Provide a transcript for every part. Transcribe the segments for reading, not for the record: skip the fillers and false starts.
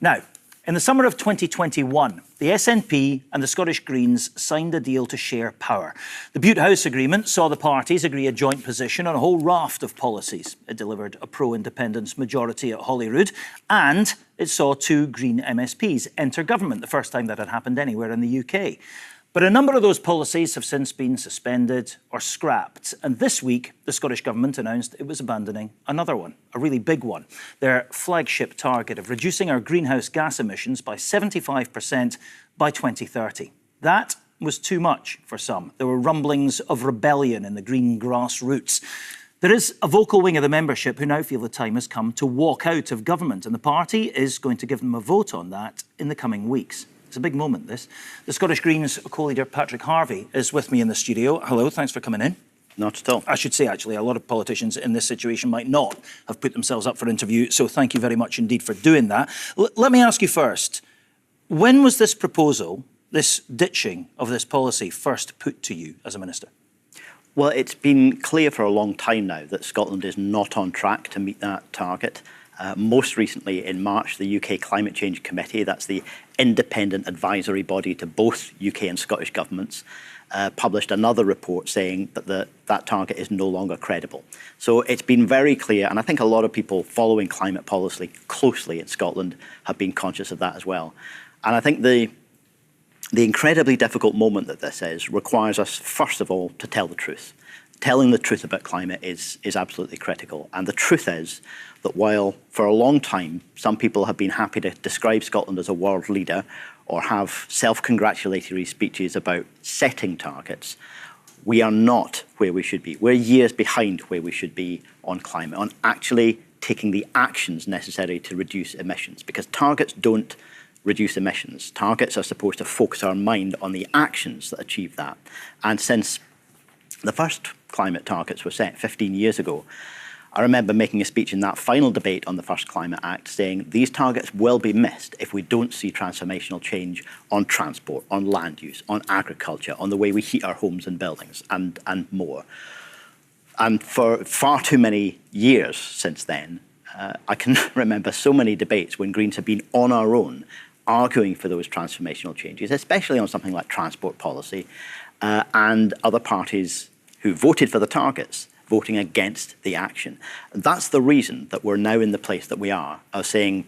Now, in the summer of 2021, the SNP and the Scottish Greens signed a deal to share power. The Bute House Agreement saw the parties agree a joint position on a whole raft of policies. It delivered a pro-independence majority at Holyrood, and it saw 2 Green MSPs enter government, the first time that had happened anywhere in the UK. But a number of those policies have since been suspended or scrapped. And this week, the Scottish Government announced it was abandoning another one, a really big one. Their flagship target of reducing our greenhouse gas emissions by 75% by 2030. That was too much for some. There were rumblings of rebellion in the green grassroots. There is a vocal wing of the membership who now feel the time has come to walk out of government, and the party is going to give them a vote on that in the coming weeks. It's a big moment, this. The Scottish Greens co-leader Patrick Harvie is with me in the studio. Hello, thanks for coming in. Not at all. I should say, actually, a lot of politicians in this situation might not have put themselves up for interview, so thank you very much indeed for doing that. Let me ask you first, when was this proposal, this ditching of this policy, first put to you as a minister? Well, it's been clear for a long time now that Scotland is not on track to meet that target. Most recently, in March, the UK Climate Change Committee, that's the independent advisory body to both UK and Scottish governments, published another report saying that that target is no longer credible. So it's been very clear, and I think a lot of people following climate policy closely in Scotland have been conscious of that as well. And I think the incredibly difficult moment that this is requires us, first of all, to tell the truth. Telling the truth about climate is absolutely critical. And the truth is that while for a long time some people have been happy to describe Scotland as a world leader or have self-congratulatory speeches about setting targets, we are not where we should be. We're years behind where we should be on climate, on actually taking the actions necessary to reduce emissions, because targets don't reduce emissions. Targets are supposed to focus our mind on the actions that achieve that. And since the first climate targets were set 15 years ago, I remember making a speech in that final debate on the first Climate Act saying these targets will be missed if we don't see transformational change on transport, on land use, on agriculture, on the way we heat our homes and buildings, and more. And for far too many years since then, I can remember so many debates when Greens have been on our own arguing for those transformational changes, especially on something like transport policy, and other parties who voted for the targets voting against the action. And that's the reason that we're now in the place that we are, of saying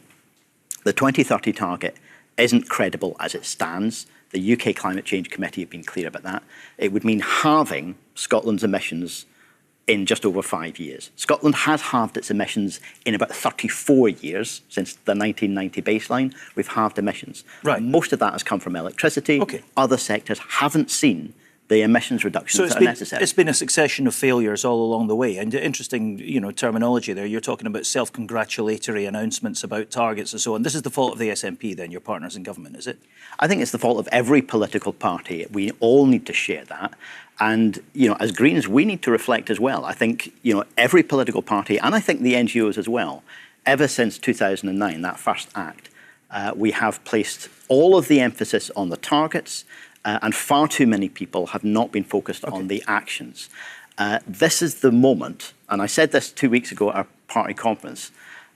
the 2030 target isn't credible as it stands. The UK Climate Change Committee have been clear about that. It would mean halving Scotland's emissions in just over 5 years. Scotland has halved its emissions in about 34 years since the 1990 baseline. We've halved emissions. Right. Most of that has come from electricity. Okay. Other sectors haven't seen the emissions reductions that are necessary. It's been a succession of failures all along the way. And interesting, terminology there. You're talking about self-congratulatory announcements about targets and so on. This is the fault of the SNP, then, your partners in government, is it? I think it's the fault of every political party. We all need to share that. And, as Greens, we need to reflect as well. I think, every political party, and I think the NGOs as well, ever since 2009, that first act, we have placed all of the emphasis on the targets, and far too many people have not been focused on the actions. This is the moment, and I said this 2 weeks ago at our party conference,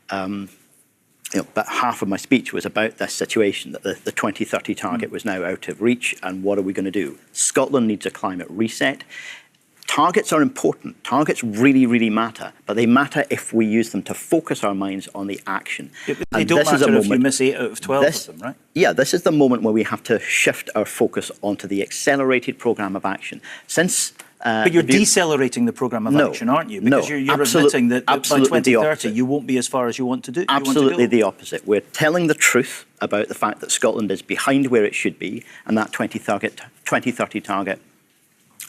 about half of my speech was about this situation, that the 2030 target was now out of reach, and what are we going to do? Scotland needs a climate reset. Targets are important. Targets really, really matter, but they matter if we use them to focus our minds on the action. They don't matter if you miss 8 out of 12 of them, right? Yeah, this is the moment where we have to shift our focus onto the accelerated programme of action. But you're decelerating the programme of action, aren't you? Because you're admitting that by 2030 you won't be as far as you want to do. Absolutely the opposite. We're telling the truth about the fact that Scotland is behind where it should be, and that 2030 target,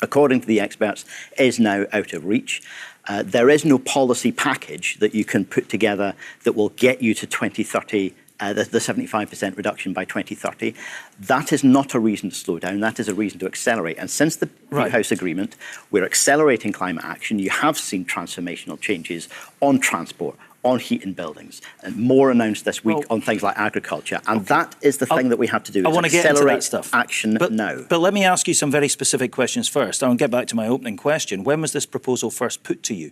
according to the experts, is now out of reach. There is no policy package that you can put together that will get you to 2030, the 75% reduction by 2030. That is not a reason to slow down. That is a reason to accelerate. And since the Bute House Agreement, we're accelerating climate action. You have seen transformational changes on transport, on heat and buildings, and more announced this week on things like agriculture. And that is the thing that we have to do. I want to get into that stuff. Action now. But let me ask you some very specific questions first. I'll get back to my opening question. When was this proposal first put to you?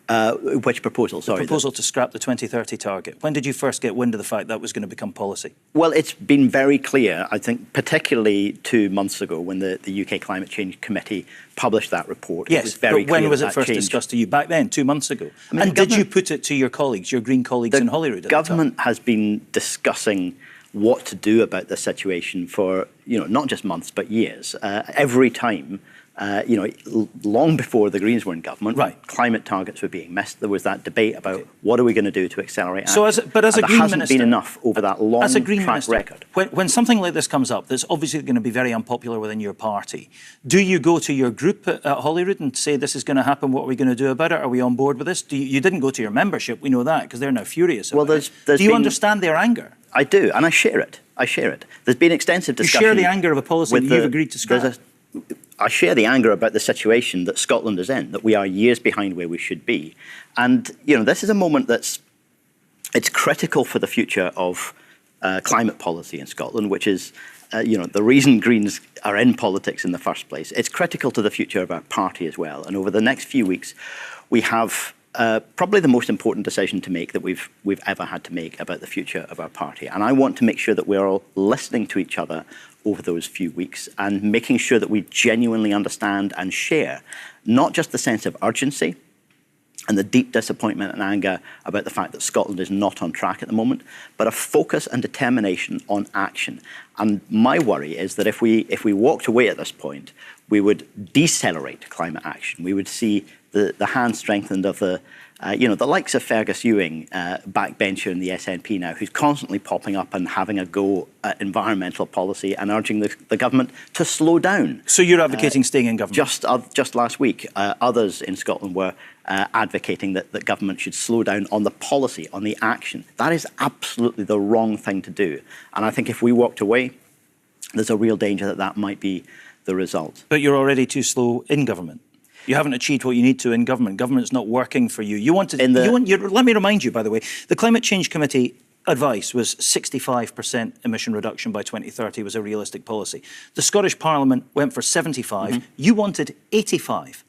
Which proposal? Sorry. The proposal to scrap the 2030 target. When did you first get wind of the fact that was going to become policy? Well, it's been very clear, I think, particularly 2 months ago when the UK Climate Change Committee published that report. Yes, it was very but when clear was that it first change. discussed to you? Back then, 2 months ago. I mean, and did you put it to your colleagues, your Green colleagues in Holyrood at The the time? government has been discussing what to do about this situation for, not just months, but years. Every time, long before the Greens were in government, right, climate targets were being missed. There was that debate about what are we going to do to accelerate action. So as a Green there hasn't Minister, been enough over that long as a Green track Minister, record. When something like this comes up, that's obviously going to be very unpopular within your party, do you go to your group at Holyrood and say this is going to happen, what are we going to do about it? Are we on board with this? You didn't go to your membership, we know that, because they're now furious about it. Do you understand their anger? I do, and I share it. There's been extensive discussion. You share the anger of a policy that you've agreed to scrap? I share the anger about the situation that Scotland is in, that we are years behind where we should be. And, this is a moment it's critical for the future of climate policy in Scotland, which is, the reason Greens are in politics in the first place. It's critical to the future of our party as well. And over the next few weeks, we have probably the most important decision to make that we've ever had to make about the future of our party. And I want to make sure that we're all listening to each other over those few weeks and making sure that we genuinely understand and share not just the sense of urgency and the deep disappointment and anger about the fact that Scotland is not on track at the moment, but a focus and determination on action. And my worry is that if we walked away at this point, we would decelerate climate action. We would see the hand strengthened of the likes of Fergus Ewing, backbencher in the SNP now, who's constantly popping up and having a go at environmental policy and urging the government to slow down. So you're advocating staying in government? Just last week, others in Scotland were advocating that government should slow down on the policy, on the action. That is absolutely the wrong thing to do. And I think if we walked away, there's a real danger that might be the result. But you're already too slow in government. You haven't achieved what you need to in government. Government's not working for you. Let me remind you, by the way, the Climate Change Committee advice was 65% emission reduction by 2030 was a realistic policy. The Scottish Parliament went for 75. Mm-hmm. You wanted 85.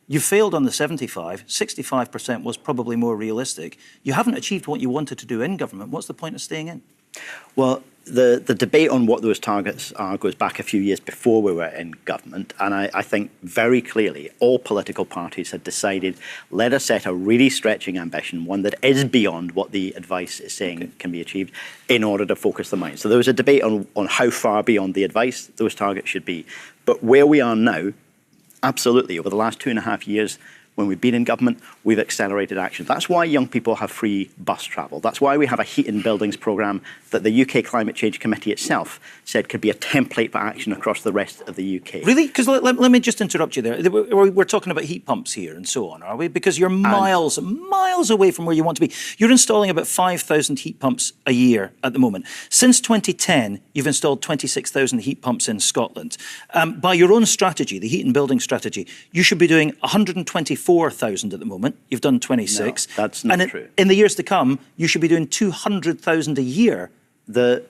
You failed on the 75. 65% was probably more realistic. You haven't achieved what you wanted to do in government. What's the point of staying in? Well, the debate on what those targets are goes back a few years before we were in government. And I think very clearly all political parties had decided, let us set a really stretching ambition, one that is beyond what the advice is saying can be achieved, in order to focus the mind. So there was a debate on how far beyond the advice those targets should be. But where we are now, absolutely, over the last 2.5 years, when we've been in government, we've accelerated action. That's why young people have free bus travel. That's why we have a heat in buildings programme that the UK Climate Change Committee itself said could be a template for action across the rest of the UK. Really? Because let me just interrupt you there. We're talking about heat pumps here and so on, are we? Because you're miles away from where you want to be. You're installing about 5,000 heat pumps a year at the moment. Since 2010, you've installed 26,000 heat pumps in Scotland. By your own strategy, the heat and building strategy, you should be doing 124,000 at the moment. You've done 26. No, that's not true. In the years to come, you should be doing 200,000 a year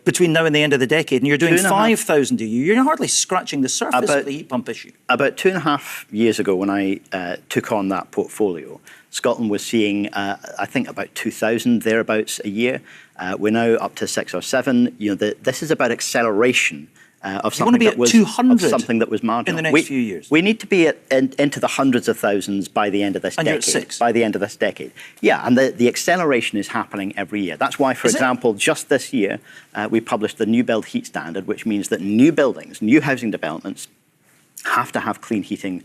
between now and the end of the decade, and you're doing 5,000 a year. You're hardly scratching the surface of the heat pump issue. About 2.5 years ago, when I took on that portfolio, Scotland was seeing, I think, about 2,000 thereabouts a year. We're now up to 6 or 7. This is about acceleration of something that was 200 something that was marginal. in the next few years. We need to be into the hundreds of thousands by the end of this decade. You're at 6. By the end of this decade, yeah, and the acceleration is happening every year. That's why, for example, just this year we published the new build heat standard, which means that new buildings, new housing developments, have to have clean heating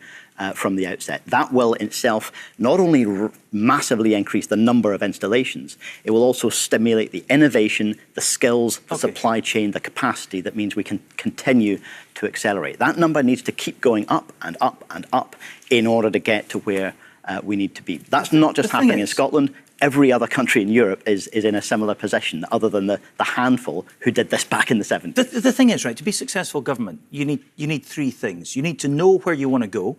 from the outset. That will in itself not only massively increase the number of installations, it will also stimulate the innovation, the skills, the supply chain, the capacity that means we can continue to accelerate. That number needs to keep going up and up and up in order to get to where we need to be. That's not just happening in Scotland. Every other country in Europe is in a similar position, other than the handful who did this back in the 70s. The thing is, right, to be successful government, you need 3 things. You need to know where you want to go,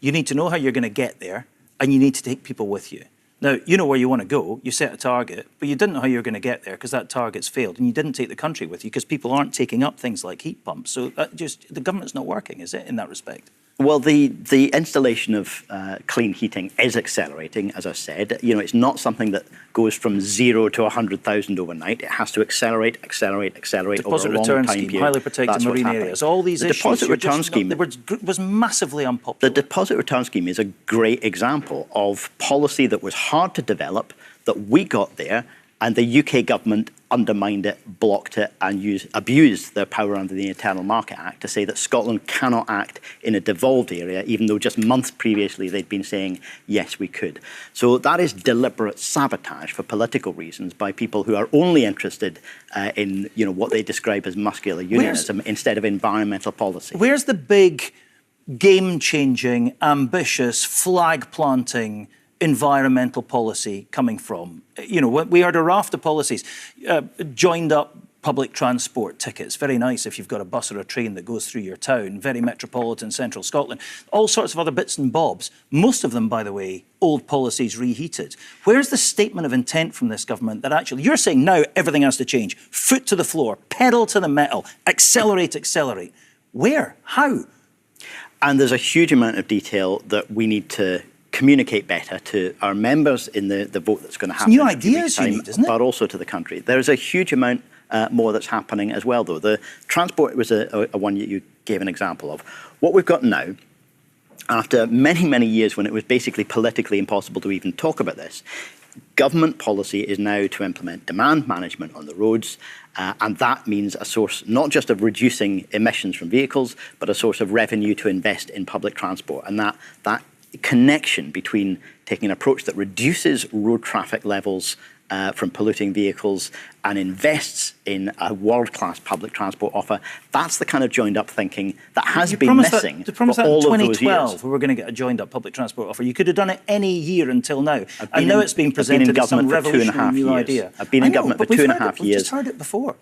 you need to know how you're going to get there, and you need to take people with you. Now, you know where you want to go, you set a target, but you didn't know how you were going to get there because that target's failed, and you didn't take the country with you because people aren't taking up things like heat pumps. So the government's not working, is it, in that respect? Well, the installation of clean heating is accelerating, as I said. You know, it's not something that goes from 0 to 100,000 overnight. It has to accelerate over Deposit a long return time scheme, period. highly protected That's what's marine happening. areas, all these the issues. Deposit return scheme was massively unpopular. The deposit return scheme is a great example of policy that was hard to develop, that we got there, and the UK government undermined it, blocked it, and abused their power under the Internal Market Act to say that Scotland cannot act in a devolved area, even though just months previously they'd been saying, yes, we could. So that is deliberate sabotage for political reasons by people who are only interested in what they describe as muscular unionism instead of environmental policy. Where's the big, game-changing, ambitious, flag-planting environmental policy coming from? You know, we heard a raft of policies, joined up public transport tickets, very nice if you've got a bus or a train that goes through your town, very metropolitan central Scotland, all sorts of other bits and bobs, most of them, by the way, old policies reheated. Where's the statement of intent from this government that actually, you're saying now everything has to change, foot to the floor, pedal to the metal, accelerate, accelerate. Where? How? And there's a huge amount of detail that we need to communicate better to our members in the vote that's going to happen. It's new ideas you need, isn't it? But also to the country. There's a huge amount more that's happening as well, though. The transport was a one you gave an example of. What we've got now, after many, many years when it was basically politically impossible to even talk about this, government policy is now to implement demand management on the roads, and that means a source not just of reducing emissions from vehicles, but a source of revenue to invest in public transport. And that connection between taking an approach that reduces road traffic levels from polluting vehicles and invests in a world-class public transport offer, that's the kind of joined-up thinking that has been missing for all of those years. We were going to get a joined-up public transport offer. You could have done it any year until now. I know it's been presented as some revolutionary new idea. I've been in government for 2.5 years. We've just heard it before.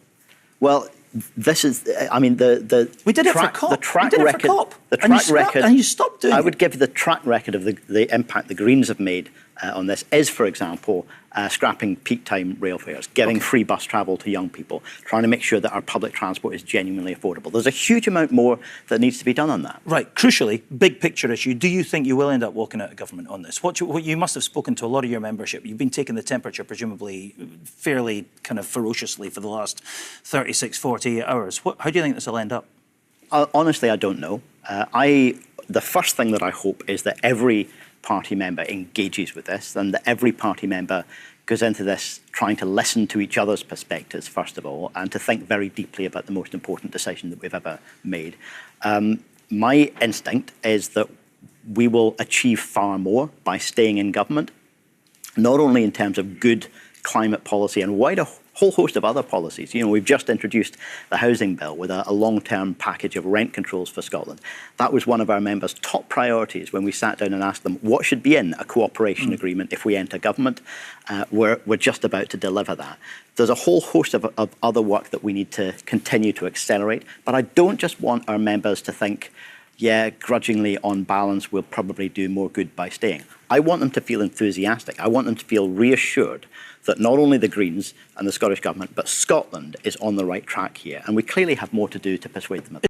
Well, this is, I mean, we did it for COP. The track we did record, it for COP. the track record, and you stopped doing it. I would give the track record of the impact the Greens have made on this is, for example, scrapping peak time rail fares, giving free bus travel to young people, trying to make sure that our public transport is genuinely affordable. There's a huge amount more that needs to be done on that. Right. Crucially, big picture issue. Do you think you will end up walking out of government on this? You must have spoken to a lot of your membership. You've been taking the temperature, presumably, fairly kind of ferociously for the last 36, 48 hours. How do you think this will end up? Honestly, I don't know. The first thing that I hope is that every party member engages with this, and that every party member goes into this trying to listen to each other's perspectives, first of all, and to think very deeply about the most important decision that we've ever made. My instinct is that we will achieve far more by staying in government, not only in terms of good climate policy and a whole host of other policies. You know, we've just introduced the housing bill with a long-term package of rent controls for Scotland. That was one of our members' top priorities when we sat down and asked them what should be in a cooperation agreement if we enter government. We're just about to deliver that. There's a whole host of other work that we need to continue to accelerate, but I don't just want our members to think, yeah, grudgingly on balance, we'll probably do more good by staying. I want them to feel enthusiastic. I want them to feel reassured that not only the Greens and the Scottish Government, but Scotland is on the right track here. And we clearly have more to do to persuade them of it.